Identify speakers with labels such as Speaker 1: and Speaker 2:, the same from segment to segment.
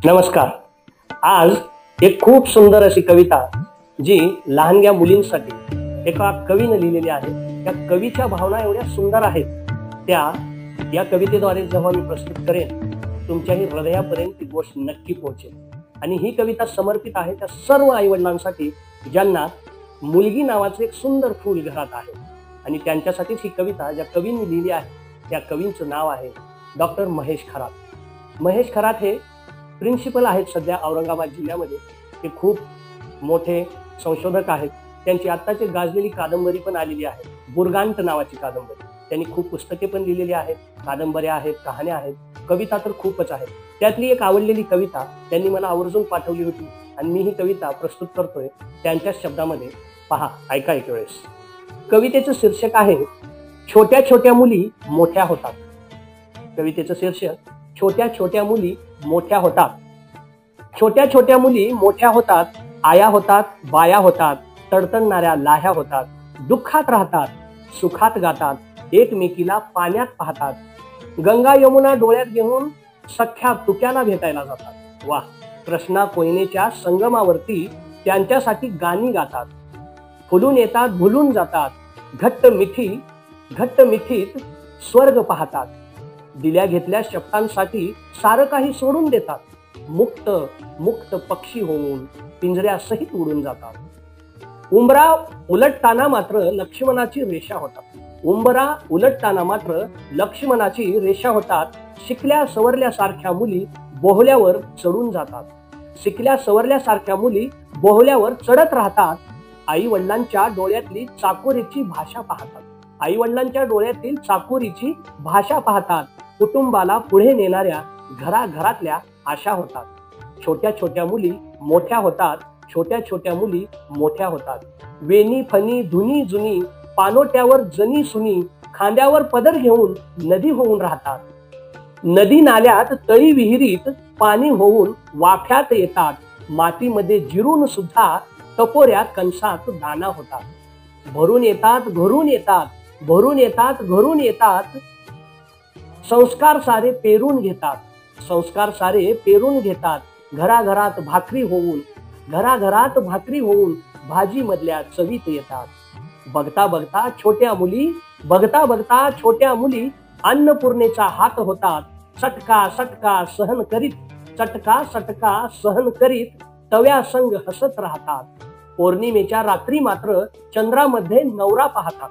Speaker 1: नमस्कार. आज एक खूप सुंदर अशी कविता जी लहानग्या मुलींसाठी एका कवीने लिहिलेली आहे. त्या कवीच्या भावना एवढ्या सुंदर आहेत, त्या या कवितेद्वारे जेव्हा मी प्रस्तुत करेन तुमच्याही हृदयापर्यंत ती गोष्ट नक्की पोहोचेल. आणि ही कविता समर्पित आहे त्या सर्व आईवडिलांसाठी ज्यांना मुलगी नावाचे एक सुंदर फूल घरात आहे. आणि त्यांच्यासाठीच ही कविता ज्या कवींनी लिहिली आहे त्या कवींचं नाव आहे डॉक्टर महेश खरात. महेश खरात हे प्रिन्सिपल आहेत सध्या औरंगाबाद जिल्ह्यामध्ये. ते खूप मोठे संशोधक आहेत. त्यांची आत्ताची गाजलेली कादंबरी पण आलेली आहे, बुरगांट नावाची कादंबरी. त्यांनी खूप पुस्तके पण लिहिलेली आहेत, कादंबऱ्या आहेत, कहाण्या आहेत, कविता तर खूपच आहेत. त्यातली एक आवडलेली कविता त्यांनी मला आवर्जून पाठवली होती आणि मी ही कविता प्रस्तुत करतोय त्यांच्याच शब्दामध्ये. पहा, ऐका एक वेळेस. कवितेचं शीर्षक आहे छोट्या छोट्या मुली मोठ्या होतात. कवितेचं शीर्षक छोट्या छोट्या मुली मोठ्या होतात. छोट्या छोट्या मुली मोठ्या होतात, आया होतात, बाया होतात, तडतडणाऱ्या लाह्या होतात, दुःखात राहतात, सुखात गातात, एकमेकीला पाण्यात पाहतात, गंगा यमुना डोळ्यात घेऊन सख्या तुक्याला भेटायला जातात. वा, कृष्णा कोयनेच्या संगमावरती त्यांच्यासाठी गाणी गातात, फुलून येतात, भुलून जातात, घट्ट मिठीत स्वर्ग पाहतात, दिल्या घेतल्या शब्दांसाठी सारं काही सोडून देतात, मुक्त मुक्त पक्षी होऊन पिंजऱ्यासहित उडून जातात. उंबरा उलटताना मात्र लक्ष्मणाची रेषा होतात. उंबरा उलटताना मात्र लक्ष्मणाची रेषा होतात. शिकल्या सवरल्यासारख्या मुली बोहल्यावर चढून जातात. शिकल्या सवरल्यासारख्या मुली बोहल्यावर चढत राहतात. आई वडिलांच्या डोळ्यातली चाकोरीची भाषा पाहतात. आई वडिलांच्या डोळ्यातील चाकोरीची भाषा पाहतात. कुटुंबाला पुढे नेणाऱ्या घराघरातल्या आशा होतात. छोट्या छोट्या मुली मोठ्या होतात. छोट्या छोट्या मुली मोठ्या होतात. वेणी फणी धुनी जुनी पानोट्यावर जनी सुनी खांद्यावर पदर घेऊन नदी होऊन राहतात. नदी नाल्यात तळी विहिरीत पाणी होऊन वाफ्यात येतात. मातीमध्ये जिरून सुद्धा टपोऱ्यात कणसात दाना होतात. भरून येतात घरून येतात, भरून येतात घरून येतात, संस्कार सारे पेरून घेतात. संस्कार सारे पेरून घेतात. घराघरात भाकरी होऊन भाजी मधल्या चवीत येतात. बघता बघता छोट्या मुली अन्नपूर्णेचा हात होतात. चटका सटका सहन करीत तव्या संग हसत राहतात. पौर्णिमेच्या रात्री मात्र चंद्रामध्ये नवरा पाहतात.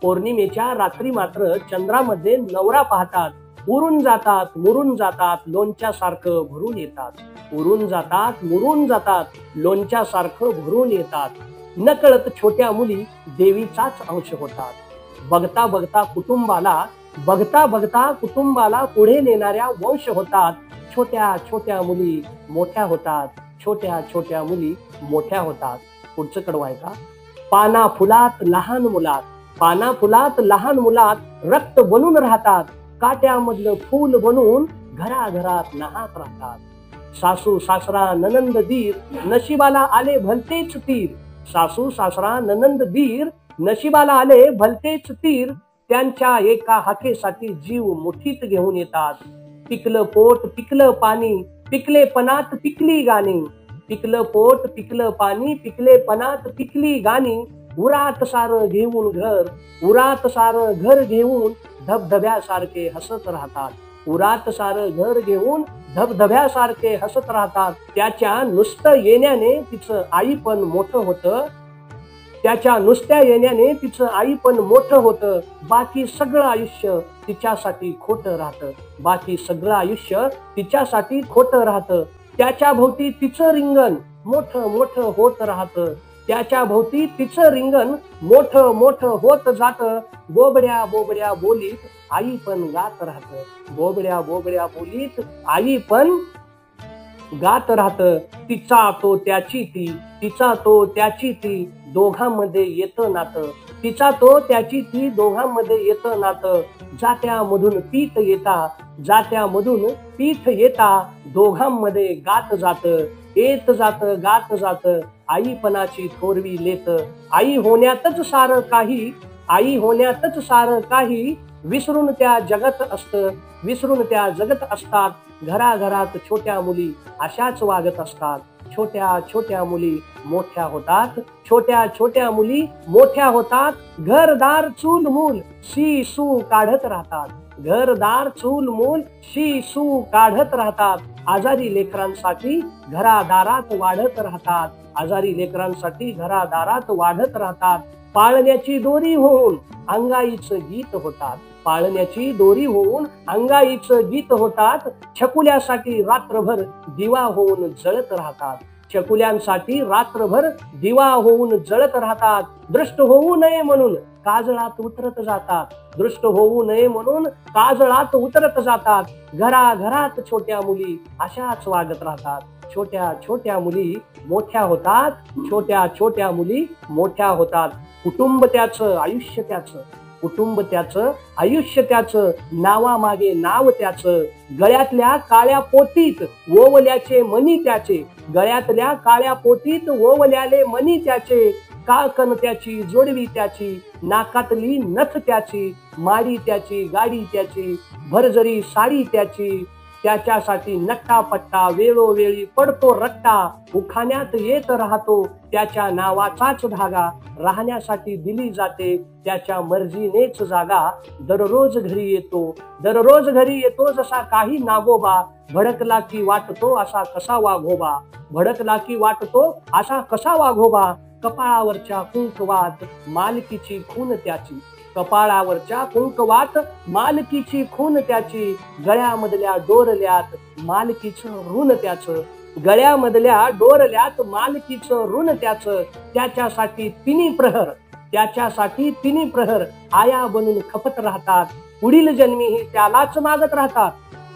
Speaker 1: पौर्णिमेच्या रात्री मात्र चंद्रामध्ये नवरा पाहतात. उरून जातात मुरून जातात, लोणच्यासारखं भरून येतात. उरून जातात मुरून जातात, लोणच्यासारखं भरून येतात. नकळत छोट्या मुली देवीचाच अंश होतात. बघता बघता कुटुंबाला पुढे नेणाऱ्या वंश होतात. छोट्या छोट्या मुली मोठ्या होतात. छोट्या छोट्या मुली मोठ्या होतात. पुढचं कडवं आहे का? पाना फुलात लहान मुलात रक्त बनून राहतात. काट्यामधलं फूल बनून घराघरात नाहत राहतात. सासू सासरा ननंद दीर नशिबाला आले भलतेच तीर. सासू सासरा ननंद दीर नशिबाला आले भलतेच तीर. त्यांच्या एका हाकेसाठी जीव मुठीत घेऊन येतात. पिकलं पोट पिकलं पाणी, पिकलेपणात पिकली गाणी. पिकलं पोट पिकलं पाणी, पिकलेपणात पिकली गाणी. उरात सारं घर घेऊन धबधब्यासारखे हसत राहतात. उरात सारं घर घेऊन धबधब्यासारखे हसत राहतात. त्याच्या नुसतं येण्याने तिचं आई पण मोठं होतं. त्याच्या नुसत्या येण्याने तिचं आई पण मोठं होतं. बाकी सगळं आयुष्य तिच्यासाठी खोटं राहतं. बाकी सगळं आयुष्य तिच्यासाठी खोटं राहतं. त्याच्या भोवती तिचं रिंगण मोठं मोठं होत राहतं. त्याच्या भोवती तिचं रिंगण मोठं मोठं होत जातं. बोबड्या बोबड्या बोलीत आई पण गात राहतं. बोबड्या बोबड्या बोलीत आई पण गात राहतं. तिचा तो त्याची ती दोघांमध्ये येतं नातं. तिचा तो त्याची ती दोघांमध्ये येतं नातं. जात्यामधून पीठ येता दोघांमध्ये गात जात. आईपणाची थोरवी लेत. आई होण्यातच सारं काही आई होण्यातच सारं काही, विसरून त्या जगत असतं, विसरून त्या जगत असतात. घराघरात छोट्या मुली अशाच वागत असतात. छोट्या छोट्या मुली मोठ्या होतात, छोट्या छोट्या मुली मोठ्या होतात. घरदार चूल मूल शी सू काढत राहतात, घरदार चूल मूल शी सू काढत राहतात. आजारी लेकरांसाठी घरादारात वाढत राहतात, आजारी लेकरांसाठी घरादारात वाढत राहतात. पाळण्याची दोरी होऊन अंगाईचं गीत होतात, पाळण्याची दोरी होऊन अंगाईचं गीत होतात. छकुल्यासाठी रात्रभर दिवा होऊन जळत राहतात, छकुल्यांसाठी रात्रभर दिवा होऊन जळत राहतात. दृष्ट होऊ नये म्हणून काजळात उतरत जातात, दृष्ट होऊ नये म्हणून काजळात उतरत जातात. घराघरात छोट्या मुली अशाच वागत राहतात. छोट्या छोट्या मुली मोठ्या होतात, छोट्या छोट्या मुली मोठ्या होतात. कुटुंब त्याचं, आयुष्य त्याचं, कुटुंब त्याचं, आयुष्य त्याचं, नावामागे नाव त्याचं. गळ्यातल्या काळ्या पोतीत ओवल्याचे मणी त्याचे, गळ्यातल्या काळ्या पोतीत ओवल्याले मणी त्याचे. काळकन त्याची, जोडवी त्याची, नाकातली नथ त्याची, माडी त्याची, गाडी त्याची, भरजरी साडी त्याची. त्याच्यासाठी नट्टापट्टा वेळोवेळी पडतो रट्टा, उखाण्यात येत राहतो त्याच्या नावाचाच धागा. राहण्यासाठी दिली जाते त्याच्या मर्जीनेच जागा. दररोज घरी येतो, दररोज घरी येतो जसा काही नागोबा. भडकला की वाटतो असा कसा वाघोबा, भडकला की वाटतो असा कसा वाघोबा. कपाळावरच्या कुंकवात मालकीची खून त्याची, कपाळावरच्या कुंकवात मालकीची खून त्याची. गळ्यामधल्या डोरल्यात मालकीचं ऋण त्याचं, गळ्यामधल्या डोरल्यात मालकीचं ऋण त्याचं. त्याच्यासाठी तिन्ही प्रहर, त्याच्यासाठी तिन्ही प्रहर आया बनून खपत राहतात. पुढील जन्मीही त्यालाच मागत राहतात,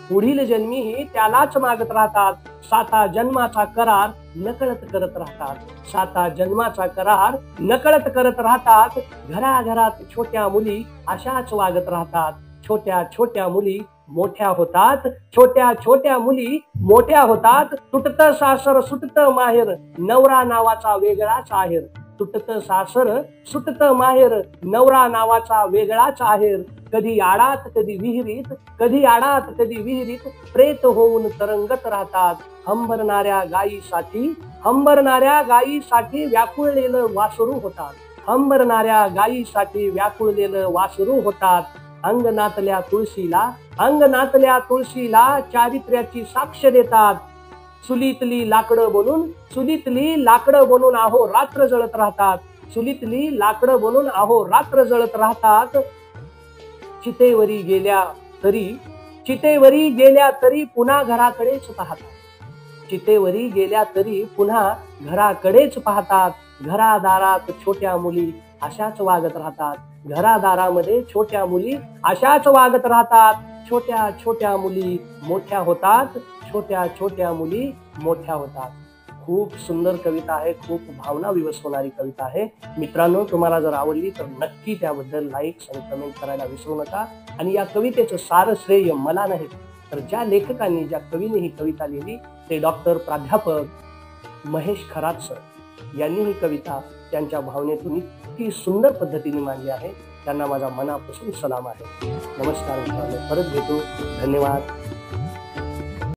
Speaker 1: पुढील जन्मीही त्यालाच मागत राहतात. साता जन्माचा करार नकळत करत राहतात, साता जन्माचा करार नकळत करत राहतात. घराघरात छोट्या मुली अशाच वागत राहतात. छोट्या छोट्या मुली मोठ्या होतात, छोट्या छोट्या मुली मोठ्या होतात. तुटत सासर सुटत माहेर, नवरा नावाचा वेगळाच आहेर. तुटत सासर सुटत माहेर, नवरा नावाचा वेगळाच आहेर. कधी आडात कधी विहिरीत, कधी आडात कधी विहिरीत प्रेत होऊन तरंगत राहतात. हंबरणाऱ्या गायीसाठी, हंबरणाऱ्या गायीसाठी व्याकुळलेलं वासरू होतात, हंबरणाऱ्या गायीसाठी व्याकुळलेलं वासरू होतात. अंगणातल्या तुळशीला, अंगणातल्या तुळशीला चारित्र्याची साक्ष देतात. चुलीतली लाकडं बनून, चुलीतली लाकडं बनून अहो रात्र जळत राहतात, चुलीतली लाकडं बनून अहो रात्र जळत राहतात. चितेवरी गेल्या तरी, चितेवरी गेल्या तरी पुन्हा घराकडेच पाहतात, चितेवरी गेल्या तरी पुन्हा घराकडेच पाहतात. घरादारात छोट्या मुली अशाच वागत राहतात, घरादारामध्ये छोट्या मुली अशाच वागत राहतात. छोट्या छोट्या मुली मोठ्या होतात, छोट्या छोट्या मुली मोठ्या होतात. खूप सुंदर कविता आहे, खूप भावना विवश होणारी कविता आहे. मित्रांनो, तुम्हाला जर आवडली तर नक्की त्याबद्दल लाईक आणि कमेंट करायला विसरू नका. आणि या कवितेचं सारं श्रेय मला नाही, तर ज्या लेखकांनी, ज्या कवीने ही कविता लिहिली ते डॉक्टर प्राध्यापक महेश खरात सर यांनी ही कविता त्यांच्या भावनेतून इतकी सुंदर पद्धतीने मांडली आहे. त्यांना माझा मनापासून सलाम आहे. नमस्कार मित्रांनो, परत भेटू. धन्यवाद.